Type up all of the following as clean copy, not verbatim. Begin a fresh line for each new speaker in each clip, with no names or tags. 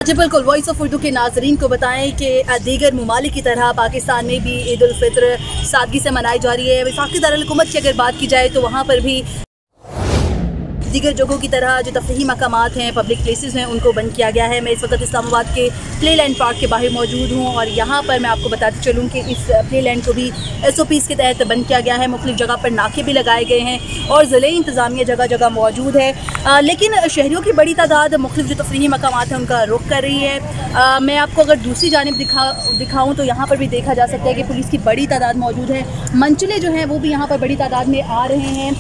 जी बिल्कुल, voice of Urdu के नाजरीन को बताएं कि दीगर ममालिक की तरह पाकिस्तान में भी ईद उल फित्र सादगी से मनाई जा रही है। वफाकी दारुल-हुकूमत की अगर बात की जाए तो वहाँ पर भी दीगर जगहों की तरह जो तफरीही मकामात हैं, पब्लिक प्लेसेस हैं, उनको बंद किया गया है। मैं इस वक्त इस्लामाबाद के प्ले लैंड पार्क के बाहर मौजूद हूँ और यहाँ पर मैं आपको बताते चलूँ कि इस प्ले लैंड को भी SOPs के तहत बंद किया गया है। मुख्तलिफ जगह पर नाके भी लगाए गए हैं और ज़िले इंतज़ामिया जगह जगह मौजूद है। लेकिन शहरियों की बड़ी तादाद मुख्तलिफ जो तफरीही मकामात हैं उनका रुख कर रही है। मैं आपको अगर दूसरी जानिब दिखाऊँ तो यहाँ पर भी देखा जा सकता है कि पुलिस की बड़ी तादाद मौजूद है। मंचले जो हैं वो भी यहाँ पर बड़ी तादाद में आ रहे हैं।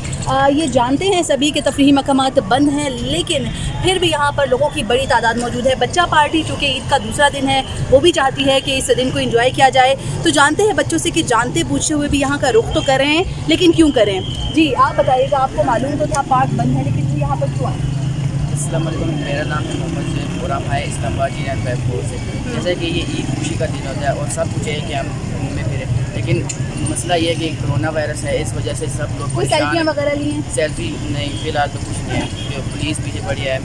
ये जानते हैं सभी के तफरीही मकामात बंद हैं, लेकिन फिर भी यहाँ पर लोगों की बड़ी तादाद मौजूद है। बच्चा पार्टी चूँकि ईद का दूसरा दिन है, वो भी चाहती है कि इस दिन को एंजॉय किया जाए। तो जानते हैं बच्चों से कि जानते पूछते हुए भी यहाँ का रुख तो कर रहे हैं, लेकिन क्यों करें? जी आप बताइएगा, आपको मालूम तो था पार्क बंद है, लेकिन यहाँ पर क्यों आए?
अस्सलाम वालेकुम, मेरा नाम है मोहम्मद ज़ैन और हम आए इस्लामाबाद जिला बैफोर से। जैसे कि ये ईद खुशी का दिन होता है और सब कुछ है कि हम घूमें फिरें, लेकिन मसला ये है कि कोरोना वायरस है, इस वजह से सब लोग
कोई सेल्फियाँ वगैरह ली हैं?
सेल्फी नहीं, फिलहाल तो कुछ नहीं है। जो पुलिस पीछे पड़ी है इस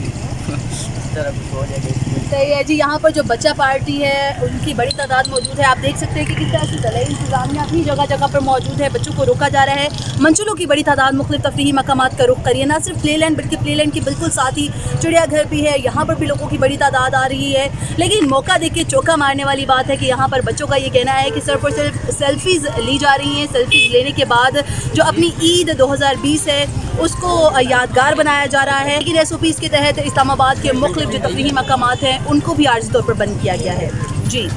तरह कुछ हो जाएगा।
सही है जी। यहाँ पर जो बच्चा पार्टी है उनकी बड़ी तादाद मौजूद है। आप देख सकते हैं कि किस तरह से ज़िले इंतज़ामिया भी जगह जगह पर मौजूद है। बच्चों को रोका जा रहा है। मंचलों की बड़ी तादाद मुख्तलिफ तफरीही मकामात का रुख करिए। ना सिर्फ प्ले लैंड बल्कि प्ले लैंड के बिल्कुल साथ ही चिड़ियाघर भी है, यहाँ पर भी लोगों की बड़ी तादाद आ रही है। लेकिन मौका देख के चौका मारने वाली बात है कि यहाँ पर बच्चों का ये कहना है कि सिर्फ और सिर्फ सेल्फीज़ ली जा रही हैं। सेल्फीज़ लेने के बाद जो अपनी ईद 2020 है उसको यादगार बनाया जा रहा है। लेकिन SOPs के तहत इस्लामाबाद के मुख्तलिफ जो तफरीही मकामात हैं उनको भी आर्जी तौर पर बंद किया गया है। जी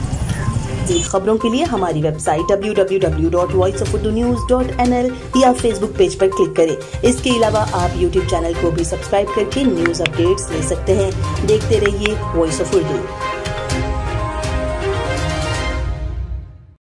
खबरों के लिए हमारी वेबसाइट www.voiceofurdunews.nl या फेसबुक पेज पर क्लिक करें। इसके अलावा आप YouTube चैनल को भी सब्सक्राइब करके न्यूज़ अपडेट्स ले सकते हैं। देखते रहिए वॉइस ऑफ उर्दू।